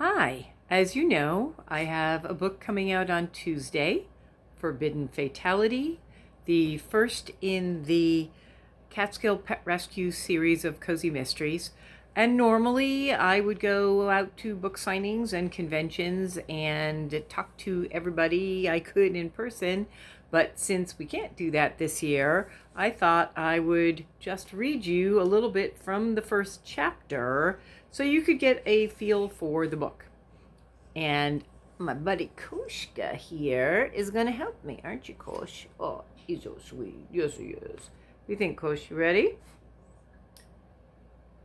Hi, as you know, I have a book coming out on Tuesday, Furbidden Fatality, the first in the Catskill Pet Rescue series of cozy mysteries. And normally I would go out to book signings and conventions and talk to everybody I could in person. But since we can't do that this year, I thought I would just read you a little bit from the first chapter so you could get a feel for the book. And my buddy Koshka here is going to help me, aren't you, Kosh? Oh, he's so sweet. Yes, he is. What do you think, Kosh? You ready?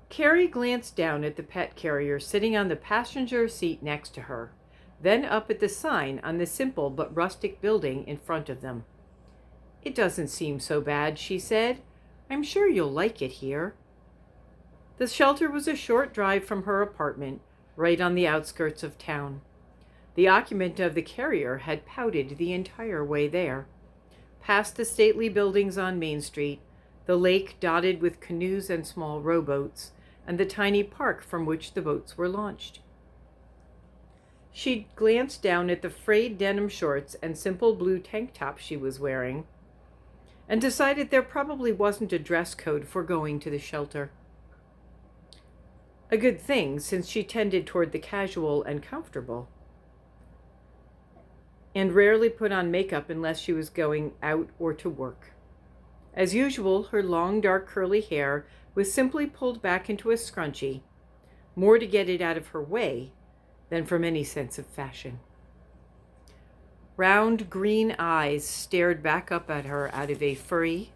Carrie glanced down at the pet carrier sitting on the passenger seat next to her, then up at the sign on the simple but rustic building in front of them. "It doesn't seem so bad," she said. "I'm sure you'll like it here." The shelter was a short drive from her apartment, right on the outskirts of town. The occupant of the carrier had pouted the entire way there. Past the stately buildings on Main Street, the lake dotted with canoes and small rowboats, and the tiny park from which the boats were launched. She glanced down at the frayed denim shorts and simple blue tank top she was wearing, and decided there probably wasn't a dress code for going to the shelter. A good thing, since she tended toward the casual and comfortable, and rarely put on makeup unless she was going out or to work. As usual, her long, dark, curly hair was simply pulled back into a scrunchie, more to get it out of her way than from any sense of fashion. Round green eyes stared back up at her out of a furry,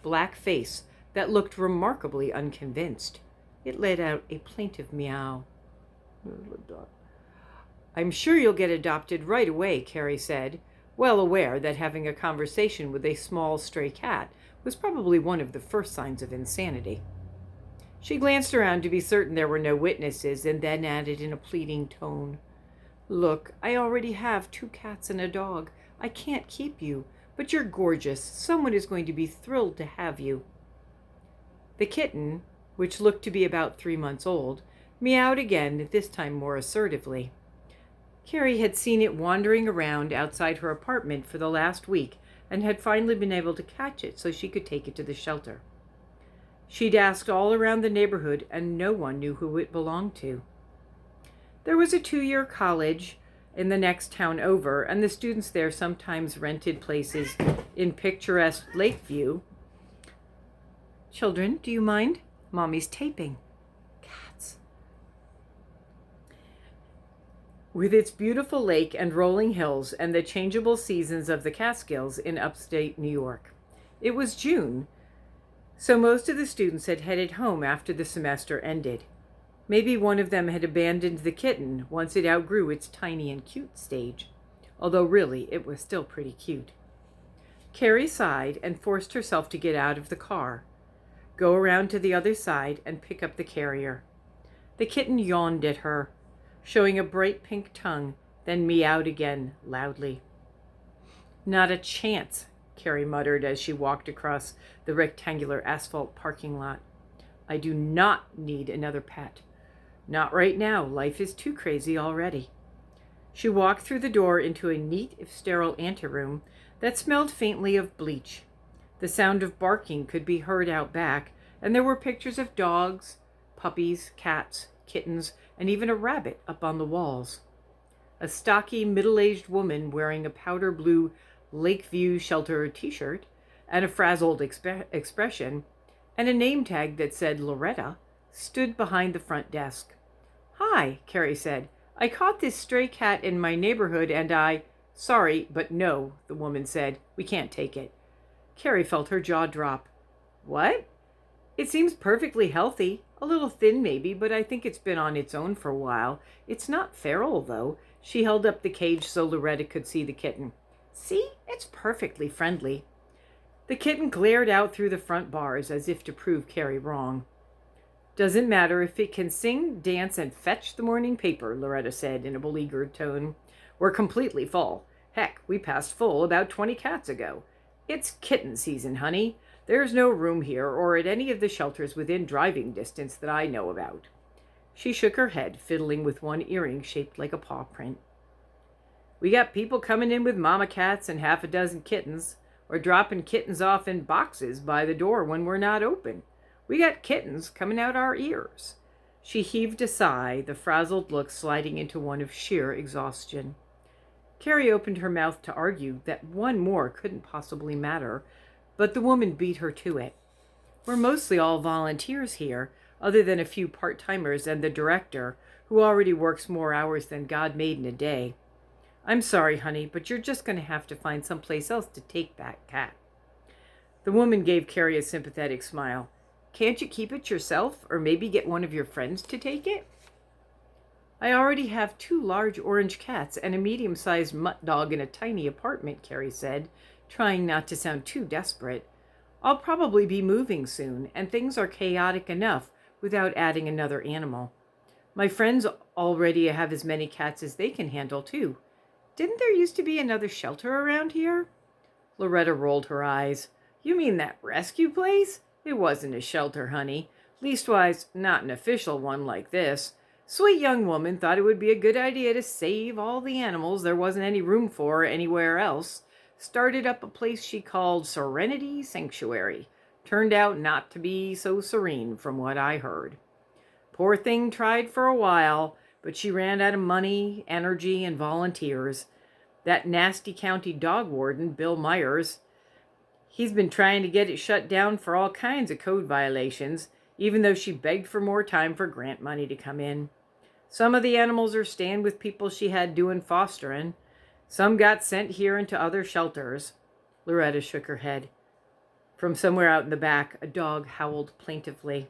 black face that looked remarkably unconvinced. It let out a plaintive meow. "I'm sure you'll get adopted right away," Carrie said, well aware that having a conversation with a small stray cat was probably one of the first signs of insanity. She glanced around to be certain there were no witnesses, and then added in a pleading tone, "Look, I already have 2 cats and a dog. I can't keep you, but you're gorgeous. Someone is going to be thrilled to have you." The kitten, which looked to be about 3 months old, meowed again, this time more assertively. Carrie had seen it wandering around outside her apartment for the last week and had finally been able to catch it so she could take it to the shelter. She'd asked all around the neighborhood and no one knew who it belonged to. There was a 2-year college in the next town over, and the students there sometimes rented places in picturesque Lakeview. "Children, do you mind? Mommy's taping." Cats. With its beautiful lake and rolling hills and the changeable seasons of the Catskills in upstate New York. It was June, so most of the students had headed home after the semester ended. Maybe one of them had abandoned the kitten once it outgrew its tiny and cute stage, although really it was still pretty cute. Carrie sighed and forced herself to get out of the car, go around to the other side, and pick up the carrier. The kitten yawned at her, showing a bright pink tongue, then meowed again, loudly. "Not a chance," Carrie muttered as she walked across the rectangular asphalt parking lot. "I do not need another pet. Not right now. Life is too crazy already." She walked through the door into a neat, if sterile, anteroom that smelled faintly of bleach. The sound of barking could be heard out back, and there were pictures of dogs, puppies, cats, kittens, and even a rabbit up on the walls. A stocky, middle-aged woman wearing a powder blue Lakeview Shelter t-shirt and a frazzled expression, and a name tag that said Loretta, stood behind the front desk. "Hi," Carrie said. "I caught this stray cat in my neighborhood and Sorry, but no," the woman said. "We can't take it." Carrie felt her jaw drop. "What?" "It seems perfectly healthy. A little thin maybe, but I think it's been on its own for a while. It's not feral, though." She held up the cage so Loretta could see the kitten. "See? It's perfectly friendly." The kitten glared out through the front bars as if to prove Carrie wrong. "Doesn't matter if it can sing, dance, and fetch the morning paper," Loretta said in a beleaguered tone. "We're completely full. Heck, we passed full about 20 cats ago. It's kitten season, honey. There's no room here or at any of the shelters within driving distance that I know about." She shook her head, fiddling with one earring shaped like a paw print. We got people coming in with mama cats and half a dozen kittens, or dropping kittens off in boxes by the door when we're not open. We got kittens coming out our ears. She heaved a sigh, the frazzled look sliding into one of sheer exhaustion. Carrie opened her mouth to argue that one more couldn't possibly matter, but the woman beat her to it. We're mostly all volunteers here, other than a few part-timers and the director, who already works more hours than God made in a day. I'm sorry, honey, but you're just going to have to find someplace else to take that cat. The woman gave Carrie a sympathetic smile. Can't you keep it yourself, or maybe get one of your friends to take it? I already have 2 large orange cats and a medium-sized mutt dog in a tiny apartment, Carrie said, trying not to sound too desperate. I'll probably be moving soon, and things are chaotic enough without adding another animal. My friends already have as many cats as they can handle, too. Didn't there used to be another shelter around here? Loretta rolled her eyes. You mean that rescue place? It wasn't a shelter, honey. Leastwise, not an official one like this. Sweet young woman thought it would be a good idea to save all the animals there wasn't any room for anywhere else. Started up a place she called Serenity Sanctuary. Turned out not to be so serene, from what I heard. Poor thing tried for a while, but she ran out of money, energy, and volunteers. That nasty county dog warden, Bill Myers, he's been trying to get it shut down for all kinds of code violations, even though she begged for more time for grant money to come in. Some of the animals are staying with people she had doing fostering. Some got sent here into other shelters. Loretta shook her head. From somewhere out in the back, a dog howled plaintively.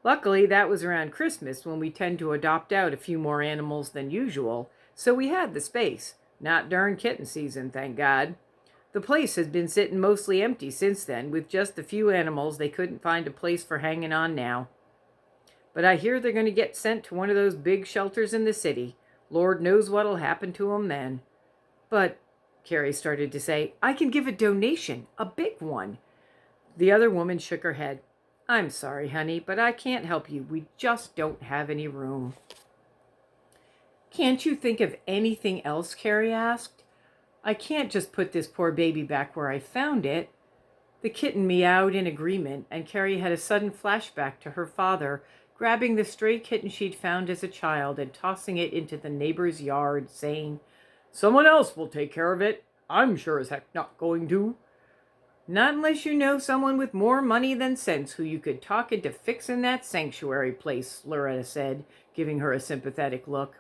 Luckily, that was around Christmas, when we tend to adopt out a few more animals than usual, so we had the space. Not during kitten season, thank God. The place has been sitting mostly empty since then, with just the few animals they couldn't find a place for hanging on now. But I hear they're going to get sent to one of those big shelters in the city. Lord knows what'll happen to 'em then. But, Carrie started to say, I can give a donation, a big one. The other woman shook her head. I'm sorry, honey, but I can't help you. We just don't have any room. Can't you think of anything else? Carrie asked. I can't just put this poor baby back where I found it. The kitten meowed in agreement, and Carrie had a sudden flashback to her father grabbing the stray kitten she'd found as a child and tossing it into the neighbor's yard, saying, Someone else will take care of it. I'm sure as heck not going to. Not unless you know someone with more money than sense who you could talk into fixing that sanctuary place, Loretta said, giving her a sympathetic look.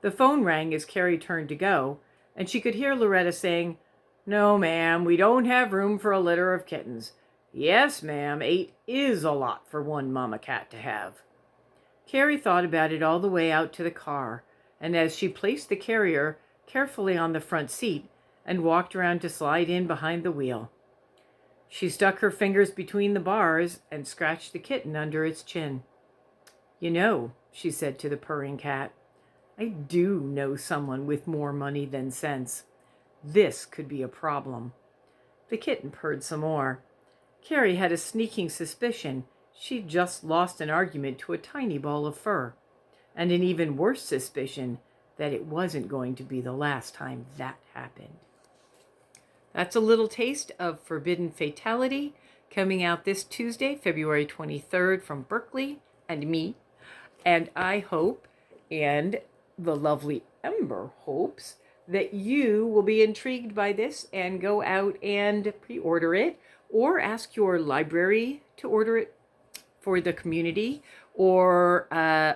The phone rang as Carrie turned to go, and she could hear Loretta saying, No, ma'am, we don't have room for a litter of kittens. Yes, ma'am, 8 is a lot for one mama cat to have. Carrie thought about it all the way out to the car, and as she placed the carrier carefully on the front seat and walked around to slide in behind the wheel. She stuck her fingers between the bars and scratched the kitten under its chin. You know, she said to the purring cat, I do know someone with more money than sense. This could be a problem. The kitten purred some more. Carrie had a sneaking suspicion she'd just lost an argument to a tiny ball of fur, and an even worse suspicion that it wasn't going to be the last time that happened. That's a little taste of Furbidden Fatality, coming out this Tuesday, February 23rd, from Berkeley and me. And I hope, and the lovely Ember hopes, that you will be intrigued by this and go out and pre-order it, or ask your library to order it for the community, or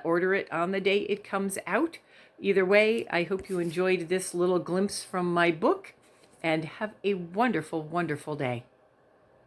order it on the day it comes out. Either way, I hope you enjoyed this little glimpse from my book, and have a wonderful, wonderful day.